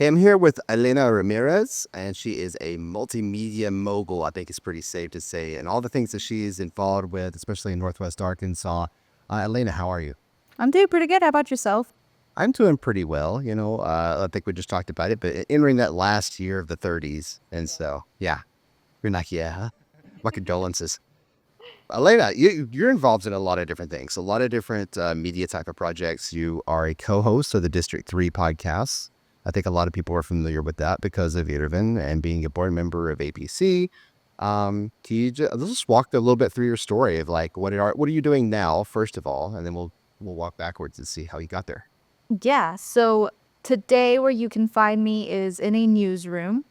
Hey, I'm here with Elena Ramirez, and she is a multimedia mogul, I think it's pretty safe to say, and all the things that she's involved with, especially in Northwest Arkansas. Elena, how are you? I'm doing pretty good. How about yourself? I'm doing pretty well. I think we just talked about it, but entering that last year of the 30s. And so, yeah, you're not, yeah, huh? My condolences. Elena, you're involved in a lot of different things, a lot of different media type of projects. You are a co-host of the District 3 podcast. I think a lot of people are familiar with that because of Irvin and being a board member of ABC. Can you let's just walk a little bit through your story of like what are you doing now, first of all, and then we'll walk backwards and see how you got there. Yeah, so today where you can find me is in a newsroom,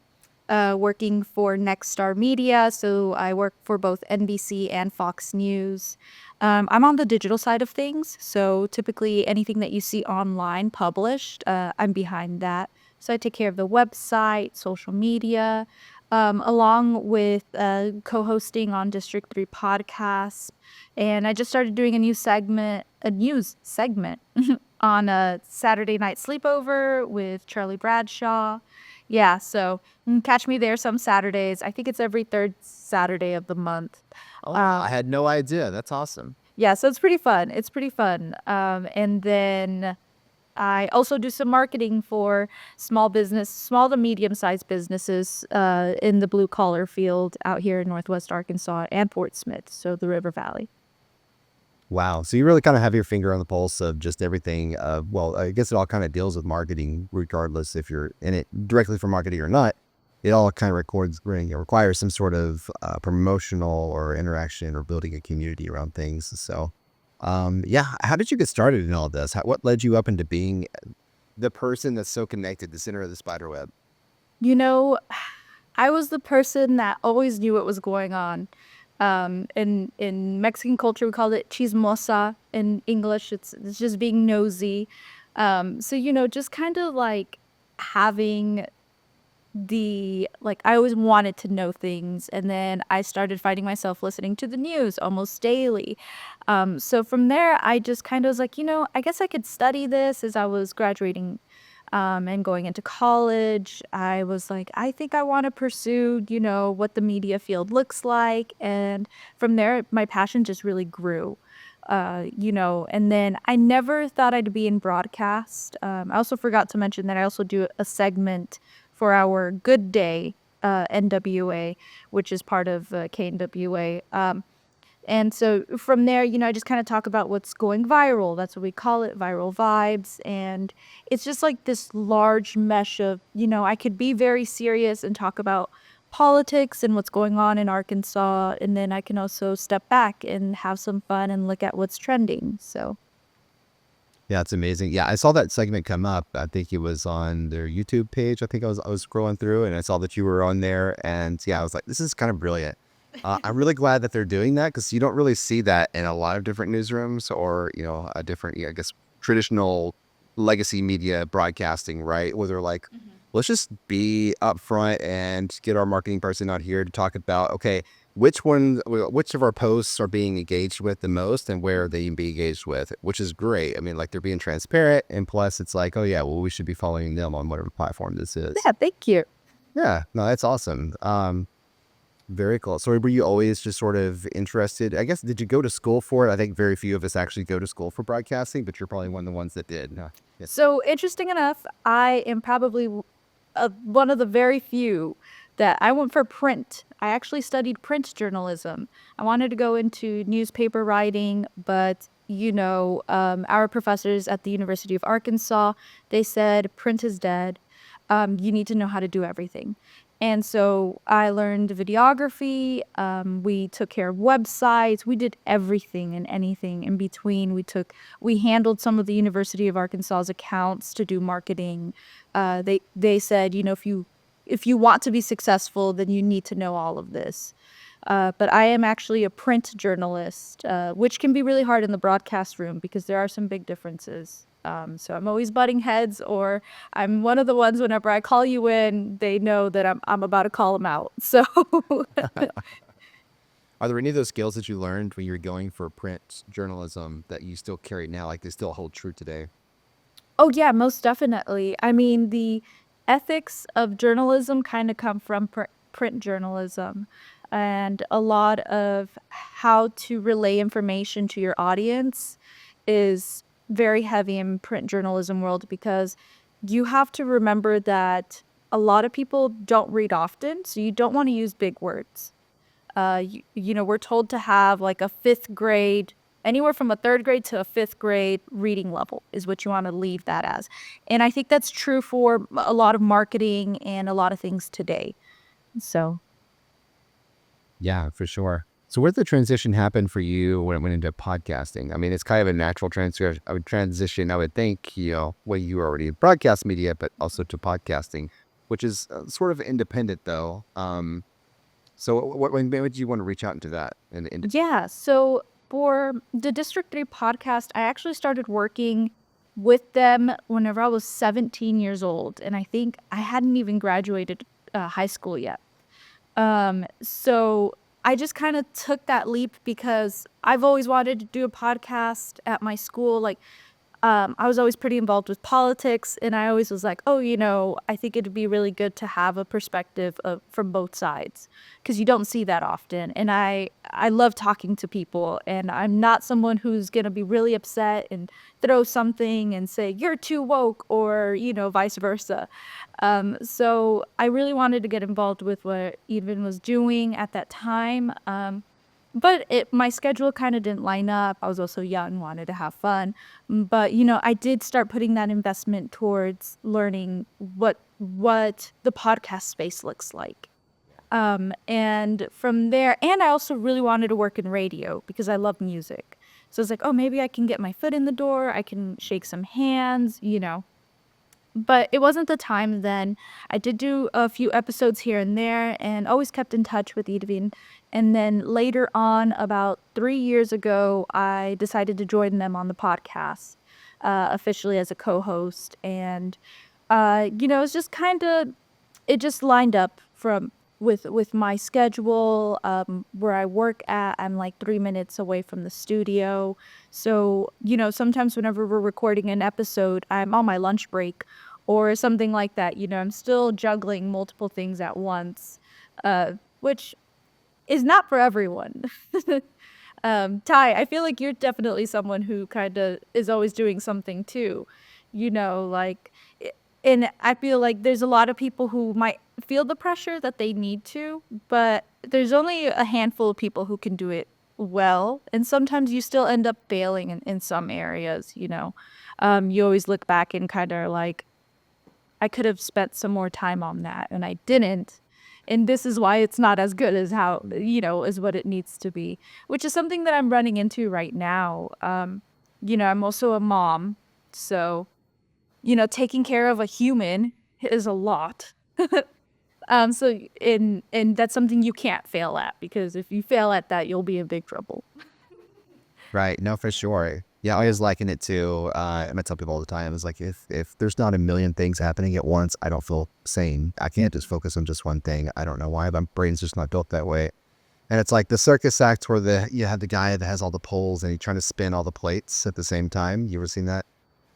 working for Next Star Media. So I work for both NBC and Fox News. I'm on the digital side of things. So typically anything that you see online published, I'm behind that. So I take care of the website, social media, along with co-hosting on District 3 podcasts. And I just started doing a news segment on a Saturday night sleepover with Charlie Bradshaw. Yeah, so catch me there some Saturdays. I think it's every third Saturday of the month. Oh, wow. I Um, had no idea. That's awesome. yeah, so it's pretty fun. It's pretty fun. And then I also do some marketing for small to medium sized businesses in the blue collar field out here in Northwest Arkansas and Fort Smith, so the River Valley. Wow. So you really kind of have your finger on the pulse of just everything. Well, I guess it all kind of deals with marketing, regardless if you're in it directly for marketing or not. It all kind of requires some sort of promotional or interaction or building a community around things. So, yeah. How did you get started in all this? What led you up into being the person that's so connected, the center of the spider web? You know, I was the person that always knew what was going on. In Mexican culture, we call it chismosa. In English, it's just being nosy. So just kind of like having I always wanted to know things, and then I started finding myself listening to the news almost daily. So from there, I just kind of was like, I guess I could study this as I was graduating and going into college. I was like, I think I want to pursue, what the media field looks like. And from there, my passion just really grew. And then I never thought I'd be in broadcast. I also forgot to mention that I also do a segment for our Good Day NWA, which is part of KNWA. And so from there, I just kind of talk about what's going viral. That's what we call it, viral vibes. And it's just like this large mesh of, I could be very serious and talk about politics and what's going on in Arkansas. And then I can also step back and have some fun and look at what's trending. So, Yeah, it's amazing. Yeah, I saw that segment come up. I think it was on their YouTube page. I was scrolling through and I saw that you were on there, and yeah, I was like, this is kind of brilliant. I'm really glad that they're doing that because you don't really see that in a lot of different newsrooms or a different, yeah, I guess traditional legacy media broadcasting, right? Where they're like, let's just be upfront and get our marketing person out here to talk about, okay, which of our posts are being engaged with the most and where are they being engaged with, which is great. I mean, like they're being transparent, and plus it's like, oh yeah, well, we should be following them on whatever platform this is. yeah, thank you. Yeah, no, that's awesome. Very cool. So were you always just sort of interested? I guess, did you go to school for it? I think very few of us actually go to school for broadcasting, but you're probably one of the ones that did. Huh? Yeah. So interesting enough, I am probably one of the very few that I went for print. I actually studied print journalism. I wanted to go into newspaper writing, but our professors at the University of Arkansas, they said print is dead. You need to know how to do everything. And so I learned videography. We took care of websites. We did everything and anything in between. We handled some of the University of Arkansas's accounts to do marketing. They said, if you want to be successful, then you need to know all of this. But I am actually a print journalist, which can be really hard in the broadcast room because there are some big differences. So I'm always butting heads, or I'm one of the ones whenever I call you in, they know that I'm about to call them out. So, Are there any of those skills that you learned when you were going for print journalism that you still carry now, like they still hold true today? oh yeah, most definitely. I mean, ethics of journalism kind of come from print journalism, and a lot of how to relay information to your audience is very heavy in print journalism world, because you have to remember that a lot of people don't read often, so you don't want to use big words. We're told to have like a fifth grade, anywhere from a third grade to a fifth grade reading level is what you want to leave that as. And I think that's true for a lot of marketing and a lot of things today. So, Yeah, for sure. So where did the transition happen for you when it went into podcasting? I mean, it's kind of a natural transition, I would think, when you were already in broadcast media, but also to podcasting, which is sort of independent though. So when did you want to reach out into that? yeah. So for the District 3 podcast, I actually started working with them whenever I was 17 years old. And I think I hadn't even graduated high school yet. So I just kind of took that leap because I've always wanted to do a podcast at my school. Like, I was always pretty involved with politics, and I always was like, oh, I think it'd be really good to have a perspective from both sides, because you don't see that often. And I love talking to people, and I'm not someone who's gonna be really upset and throw something and say you're too woke, or vice versa. So I really wanted to get involved with what Edvin was doing at that time. But my schedule kind of didn't line up. I was also young, wanted to have fun. But I did start putting that investment towards learning what the podcast space looks like. And from there, and I also really wanted to work in radio because I love music. So I was like, oh, maybe I can get my foot in the door. I can shake some hands. But it wasn't the time then. I did do a few episodes here and there and always kept in touch with Edvin. And then later on, about 3 years ago, I decided to join them on the podcast, officially as a co-host. And, it's just kind of, it just lined up with my schedule, where I work at. I'm like 3 minutes away from the studio. So, sometimes whenever we're recording an episode, I'm on my lunch break or something like that. I'm still juggling multiple things at once, which is not for everyone. Ty, I feel like you're definitely someone who kind of is always doing something too, like, and I feel like there's a lot of people who might feel the pressure that they need to, but there's only a handful of people who can do it well. And sometimes you still end up failing in some areas. You always look back and kind of like, I could have spent some more time on that and I didn't. And this is why it's not as good as as what it needs to be, which is something that I'm running into right now. I'm also a mom. So, taking care of a human is a lot. And that's something you can't fail at, because if you fail at that, you'll be in big trouble. Right. No, for sure. Yeah, I always liken it to, I tell people all the time, it's like if there's not a million things happening at once, I don't feel sane. I can't just focus on just one thing. I don't know why. My brain's just not built that way. And it's like the circus act where you have the guy that has all the poles and he's trying to spin all the plates at the same time. You ever seen that?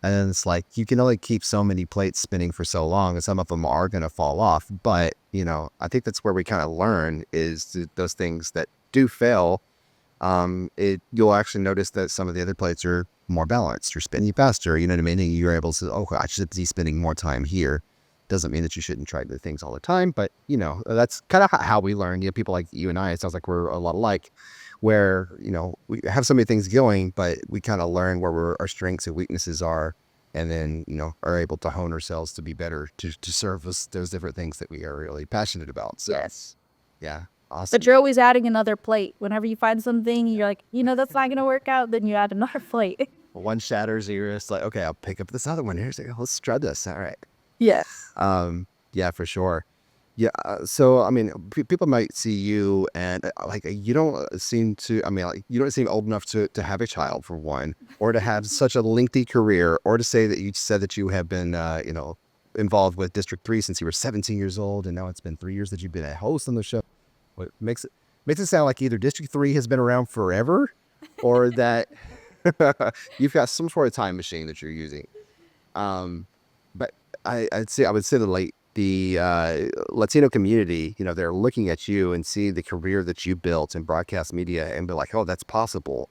And then it's like you can only keep so many plates spinning for so long, and some of them are going to fall off. But, I think that's where we kind of learn is those things that do fail. You'll actually notice that some of the other plates are more balanced. You're spinning faster, you know what I mean? And you're able to, oh, I should be spending more time here. Doesn't mean that you shouldn't try new things all the time, but that's kind of how we learn. People like you and I, it sounds like we're a lot alike, where we have so many things going, but we kind of learn where our strengths and weaknesses are, and then are able to hone ourselves to be better to service those different things that we are really passionate about. So Yes. yeah, awesome. But you're always adding another plate. Whenever you find something, you're like, that's not going to work out, then you add another plate. One shatters, you're just like, okay, I'll pick up this other one. Let's try this. All right. Yes. Yeah, for sure. Yeah. So, I mean, people might see you and like, you don't seem to, I mean, like, you don't seem old enough to have a child, for one, or to have such a lengthy career, or to say that you said that you have been, involved with District 3 since you were 17 years old. And now it's been 3 years that you've been a host on the show. What makes it sound like either District 3 has been around forever, or that you've got some sort of time machine that you're using. But I would say the the Latino community, they're looking at you and see the career that you built in broadcast media and be like, oh, that's possible.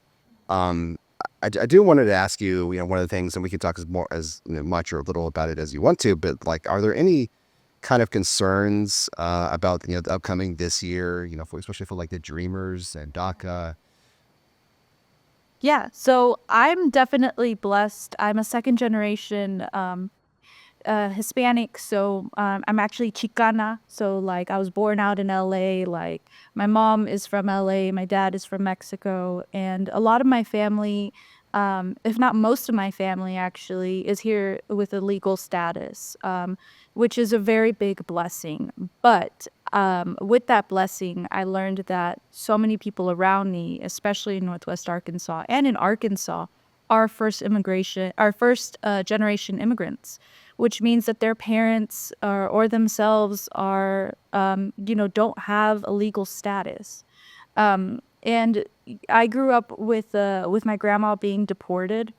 Um, I do wanted to ask you, one of the things, and we can talk as much or a little about it as you want to, but like, are there any kind of concerns about the upcoming this year, especially for like the Dreamers and DACA? Yeah, so I'm definitely blessed. I'm a second generation Hispanic, so I'm actually Chicana. So like I was born out in LA. Like my mom is from LA, my dad is from Mexico, and a lot of my family, if not most of my family, actually is here with a legal status, which is a very big blessing. But with that blessing, I learned that so many people around me, especially in Northwest Arkansas and in Arkansas, are first generation immigrants, which means that their parents or themselves are, don't have a legal status. And I grew up with my grandma being deported,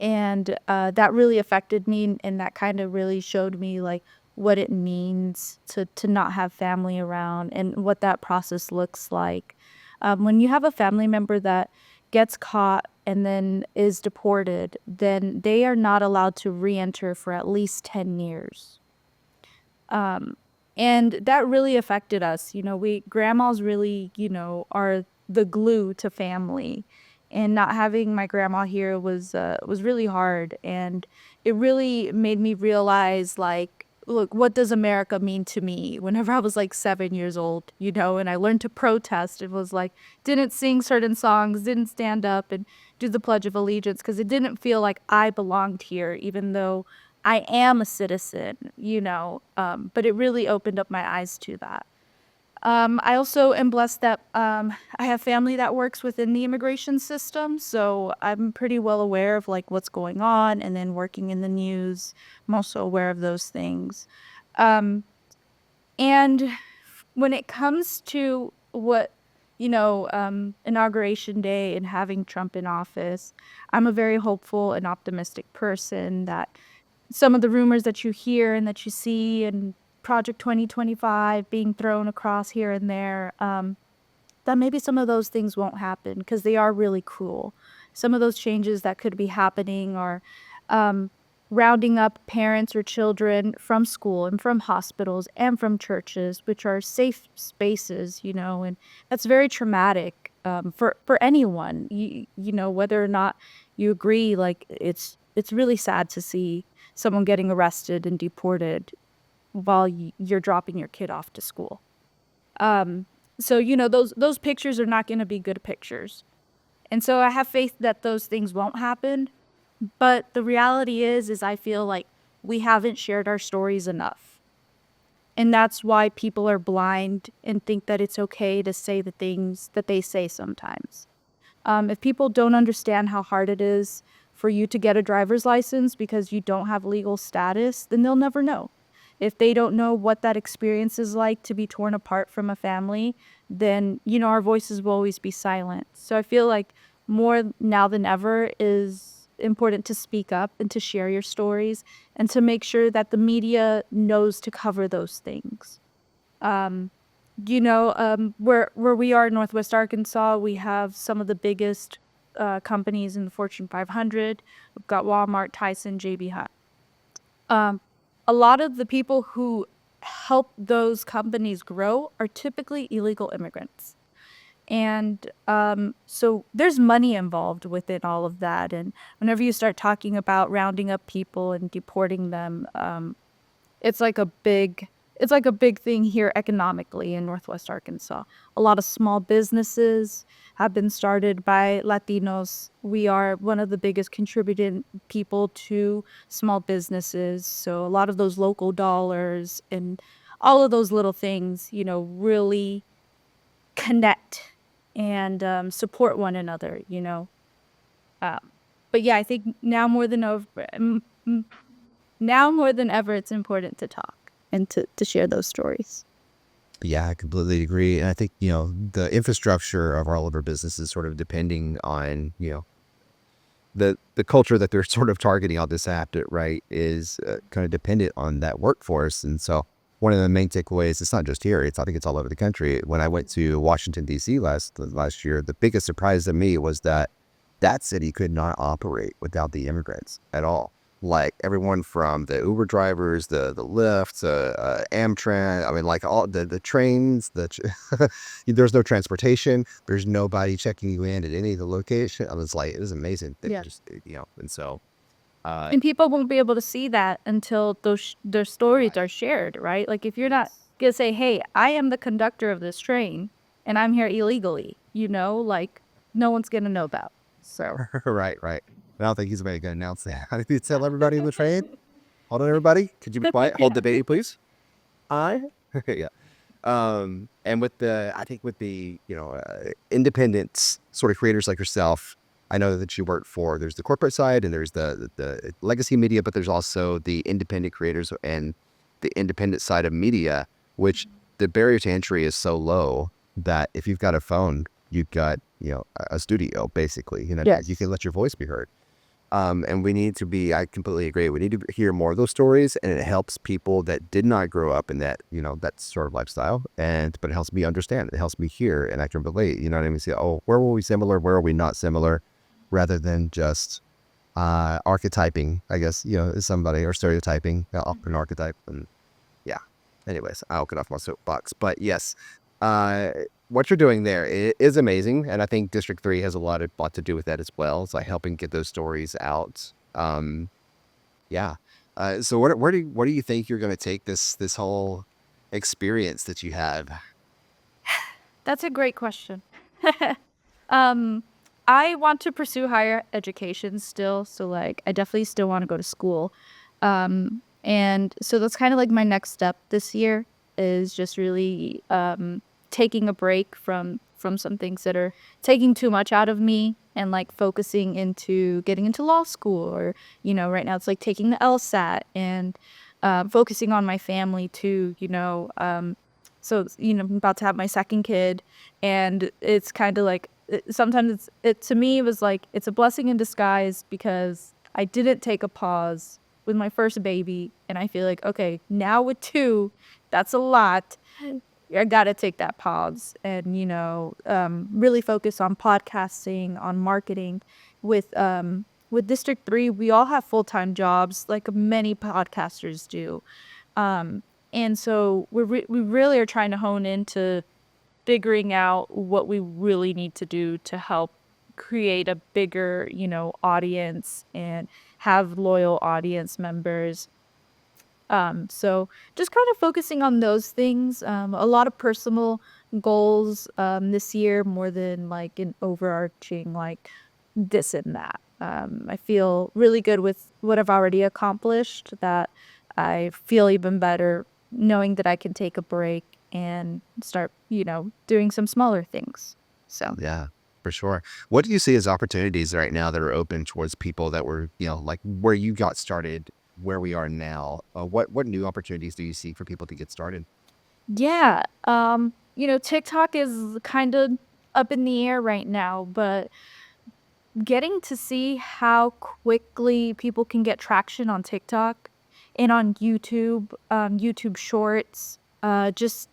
and that really affected me, and that kind of really showed me like what it means to not have family around and what that process looks like. When you have a family member that gets caught and then is deported, then they are not allowed to re-enter for at least 10 years. Um, and that really affected us. We grandmas really, are the glue to family. And not having my grandma here was really hard. And it really made me realize, like, look, what does America mean to me? Whenever I was like 7 years old, and I learned to protest. It was like, didn't sing certain songs, didn't stand up and do the Pledge of Allegiance because it didn't feel like I belonged here, even though I am a citizen, but it really opened up my eyes to that. I also am blessed that I have family that works within the immigration system, so I'm pretty well aware of like what's going on, and then working in the news, I'm also aware of those things. Um, and when it comes to what, inauguration day and having Trump in office, I'm a very hopeful and optimistic person that some of the rumors that you hear and that you see and Project 2025 being thrown across here and there, that maybe some of those things won't happen because they are really cruel. Some of those changes that could be happening are um, rounding up parents or children from school and from hospitals and from churches, which are safe spaces, and that's very traumatic for anyone. Whether or not you agree, like it's really sad to see someone getting arrested and deported while you're dropping your kid off to school. Um, so those pictures are not going to be good pictures. And so I have faith that those things won't happen, but the reality is I feel like we haven't shared our stories enough. And that's why people are blind and think that it's okay to say the things that they say sometimes. If people don't understand how hard it is for you to get a driver's license because you don't have legal status, then they'll never know. If they don't know what that experience is like to be torn apart from a family, then, our voices will always be silent. So I feel like more now than ever is important to speak up and to share your stories and to make sure that the media knows to cover those things. Um, where we are in Northwest Arkansas, we have some of the biggest companies in the Fortune 500. We've got Walmart, Tyson, JB Hunt. A lot of the people who help those companies grow are typically illegal immigrants. And so there's money involved within all of that. And whenever you start talking about rounding up people and deporting them, it's like a big thing here economically in Northwest Arkansas. A lot of small businesses have been started by Latinos. We are one of the biggest contributing people to small businesses. So a lot of those local dollars and all of those little things, really connect and support one another. Um, but yeah, I think now more than ever, it's important to talk and to share those stories. Yeah, I completely agree. And I think, the infrastructure of all of our businesses sort of depending on, the culture that they're sort of targeting on this app, right, is kind of dependent on that workforce. And so one of the main takeaways, it's not just here, I think it's all over the country. When I went to Washington, D.C. last year, the biggest surprise to me was that that city could not operate without the immigrants at all. Like everyone from the Uber drivers, the Lyft, Amtrak. I mean, like all the trains. There's no transportation. There's nobody checking you in at any of the location. I was like, it was amazing. That Yeah. just and so uh, And people won't be able to see that until their stories right. are shared, right? Like if you're not Yes. gonna say, "Hey, I am the conductor of this train and I'm here illegally," like no one's gonna know about. So Right, right. I don't think he's going to announce that. I need to tell everybody in the train. Hold on, everybody. Could you be quiet? Hold the baby, please. I yeah. And with I think with the, independent sort of creators like yourself, I know that you work for, there's the corporate side and there's the legacy media, but there's also the independent creators and the independent side of media, which the barrier to entry is so low that if you've got a phone, you've got, a studio basically, you yes. can let your voice be heard. And we need to I completely agree. We need to hear more of those stories, and it helps people that did not grow up in that, that sort of lifestyle. But it helps me understand. It helps me hear, and I can relate. You know what I mean? Say, oh, where were we similar? Where are we not similar? Rather than just archetyping, I guess, somebody or stereotyping off an archetype. And yeah. Anyways, I'll get off my soapbox. But yes, uh, what you're doing there is amazing, and I think District 3 has a lot to do with that as well. It's like helping get those stories out. Yeah. So where do you think you're going to take this whole experience that you have? That's a great question. Um, I want to pursue higher education still, so like I definitely still want to go to school. And so that's kind of like my next step this year is just really taking a break from some things that are taking too much out of me and like focusing into getting into law school or right now it's like taking the LSAT and focusing on my family too, so, I'm about to have my second kid, and it's kind of like sometimes to me, it was like it's a blessing in disguise because I didn't take a pause with my first baby. And I feel like, okay, now with two, that's a lot. I got to take that pause and, really focus on podcasting, on marketing with District 3, we all have full-time jobs like many podcasters do. Um, and so we really are trying to hone into figuring out what we really need to do to help create a bigger, audience and have loyal audience members. So just kind of focusing on those things, a lot of personal goals this year more than like an overarching like this and that. I feel really good with what I've already accomplished, that I feel even better knowing that I can take a break and start, doing some smaller things. So. Yeah, for sure. What do you see as opportunities right now that are open towards people that were, like where you got started, where we are now? What new opportunities do you see for people to get started? Yeah, TikTok is kind of up in the air right now, but getting to see how quickly people can get traction on TikTok and on YouTube, YouTube Shorts, just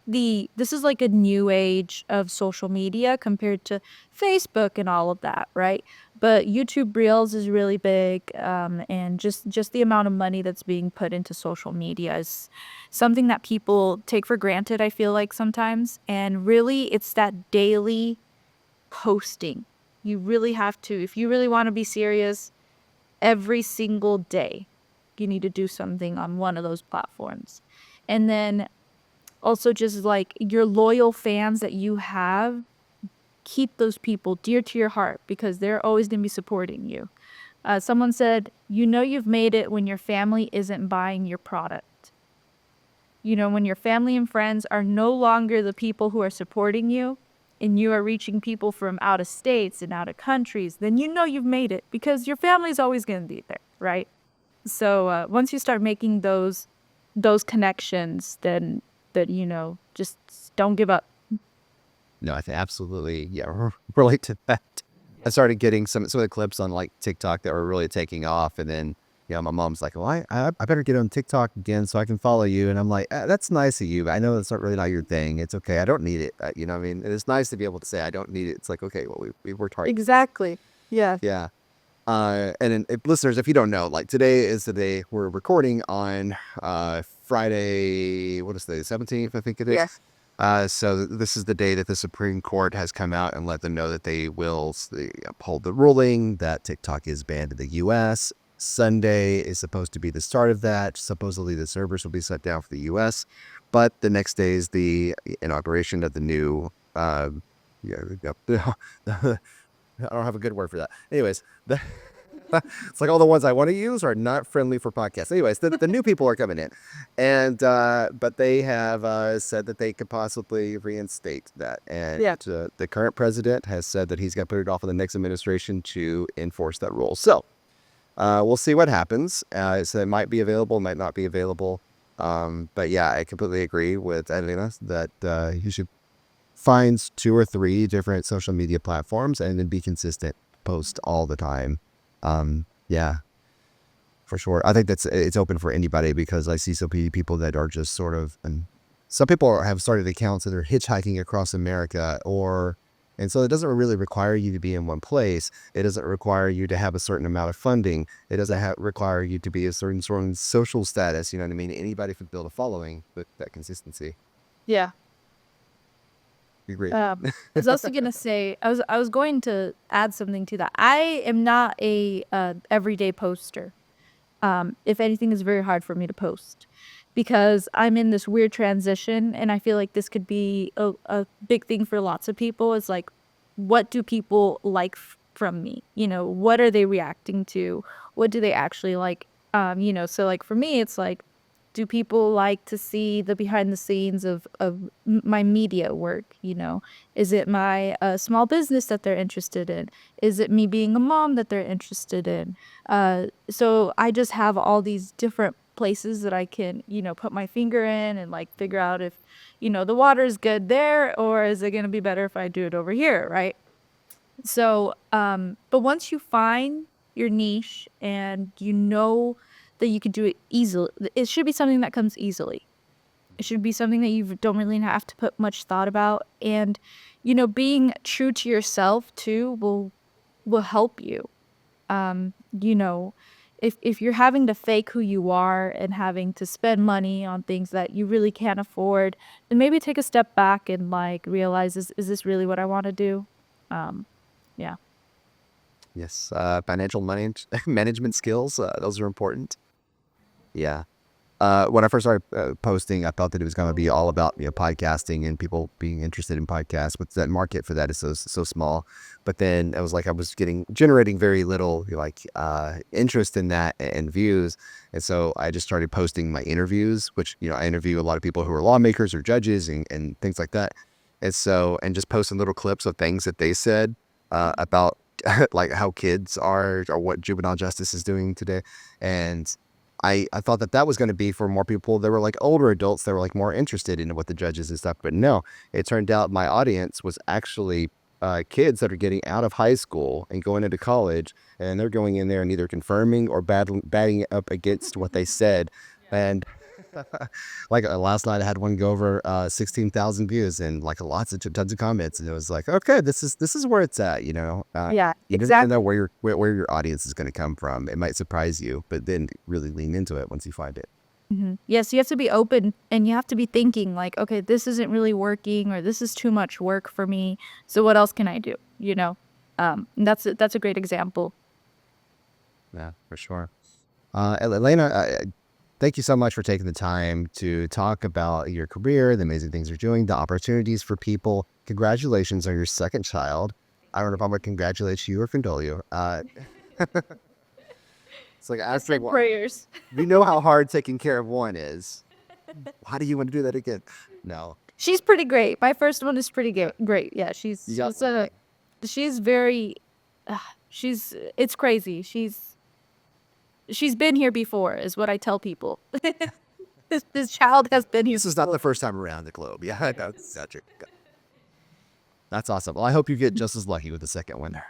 this is like a new age of social media compared to Facebook and all of that, right? But YouTube Reels is really big, and just the amount of money that's being put into social media is something that people take for granted, I feel like sometimes. And really, it's that daily posting. You really have to, if you really want to be serious, every single day, you need to do something on one of those platforms. And then also just like your loyal fans that you have, keep those people dear to your heart because they're always going to be supporting you. Someone said, you've made it when your family isn't buying your product. When your family and friends are no longer the people who are supporting you and you are reaching people from out of states and out of countries, then you've made it because your family's always going to be there, right? So once you start making those connections, then just don't give up. No, I think absolutely, yeah, relate to that. I started getting some of the clips on like TikTok that were really taking off, and then my mom's like, "Well, I better get on TikTok again so I can follow you." And I'm like, "That's nice of you, but I know that's not really not your thing. It's okay. I don't need it. What I mean, it's nice to be able to say I don't need it. It's like, okay, well, we worked hard. Exactly. Yeah. Yeah. And then listeners, if you don't know, like today is the day we're recording on Friday. What is the 17th? I think it is. Yes. So this is the day that the Supreme Court has come out and let them know that they will uphold the ruling that TikTok is banned in the U.S. Sunday is supposed to be the start of that. Supposedly the servers will be shut down for the U.S. But the next day is the inauguration of the new. I don't have a good word for that. Anyways, it's like all the ones I want to use are not friendly for podcasts. Anyways, the new people are coming in, and but they have said that they could possibly reinstate that, and Yeah. the current president has said that he's going to put it off on the next administration to enforce that rule. So we'll see what happens. So it might be available, might not be available. But yeah, I completely agree with Elena that you should find 2 or 3 different social media platforms and then be consistent, post all the time. Yeah, for sure. I think it's open for anybody because I see so many people that are just sort of, and some people have started accounts that are hitchhiking across America, and so it doesn't really require you to be in one place. It doesn't require you to have a certain amount of funding. It doesn't require you to be a certain sort of social status. You know what I mean? Anybody could build a following with that consistency. Yeah. You agree? I was also gonna say I was going to add something to that. I am not a everyday poster. If anything, it's very hard for me to post because I'm in this weird transition, and I feel like this could be a big thing for lots of people. It's like, what do people like from me? What are they reacting to? What do they actually like? So like for me, it's like, do people like to see the behind the scenes of my media work? Is it my small business that they're interested in? Is it me being a mom that they're interested in? So I just have all these different places that I can, put my finger in and like figure out if, the water is good there, or is it going to be better if I do it over here, right? So, but once you find your niche and you know that you can do it easily, it should be something that comes easily. It should be something that you don't really have to put much thought about. And, being true to yourself too will help you. Um, you know, if you're having to fake who you are and having to spend money on things that you really can't afford, then maybe take a step back and like realize, is this really what I want to do? Yeah. Yes, financial management skills, those are important. Yeah. When I first started posting, I felt that it was going to be all about podcasting and people being interested in podcasts, but that market for that is so small. But then I was like, I was generating very little like interest in that and views, and so I just started posting my interviews, which I interview a lot of people who are lawmakers or judges and things like that, and just posting little clips of things that they said about like how kids are or what juvenile justice is doing today, and I thought that was going to be for more people that were like older adults that were like more interested in what the judges and stuff. But no, it turned out my audience was actually kids that are getting out of high school and going into college, and they're going in there and either confirming or batting it up against what they said. And like last night, I had one go over 16,000 views and like tons of comments, and it was like, okay, this is where it's at. Yeah, You don't know exactly. where your audience is going to come from. It might surprise you, but then really lean into it once you find it. Yes, you have to be open and you have to be thinking like, okay, this isn't really working, or this is too much work for me. So what else can I do? And that's a great example. Yeah, for sure. Elena, thank you so much for taking the time to talk about your career, the amazing things you're doing, the opportunities for people. Congratulations on your second child. I don't know if I'm going to congratulate you or condole you. It's like, Just after send one, prayers. you know how hard taking care of one is. How do you want to do that again? No, She's pretty great. My first one is pretty great. Yeah, you got she's one thing. she's very uh, she's it's crazy. She's been here before is what I tell people. This child has been here This is not before. the first time around the globe. Yeah, that's true. That's awesome. Well, I hope you get just as lucky with the second one.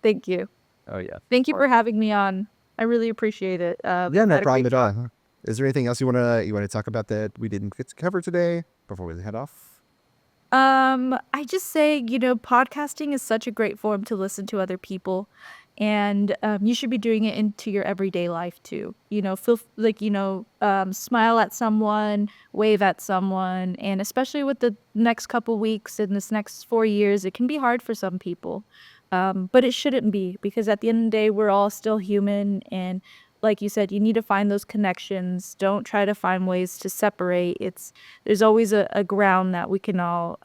Thank you. Oh yeah. Thank you Or- for having me on. I really appreciate it. Yeah, I no had a problem great at talk. all. Is there anything else you wanna talk about that we didn't get to cover today before we head off? I just say, podcasting is such a great form to listen to other people, and you should be doing it into your everyday life too. Feel like, smile at someone, wave at someone, and especially with the next couple weeks in this next 4 years, it can be hard for some people. But it shouldn't be, because at the end of the day, we're all still human, and like you said, you need to find those connections. Don't try to find ways to separate. There's always a ground that we can all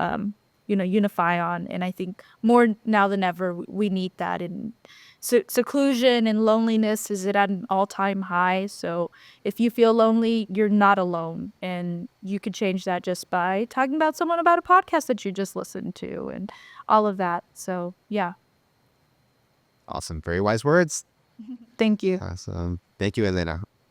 unify on, and I think more now than ever we need that. And seclusion and loneliness is at an all-time high, so if you feel lonely, you're not alone, and you could change that just by talking about someone about a podcast that you just listened to and all of that. So yeah. Awesome. Very wise words. Thank you. Awesome. Thank you, Elena.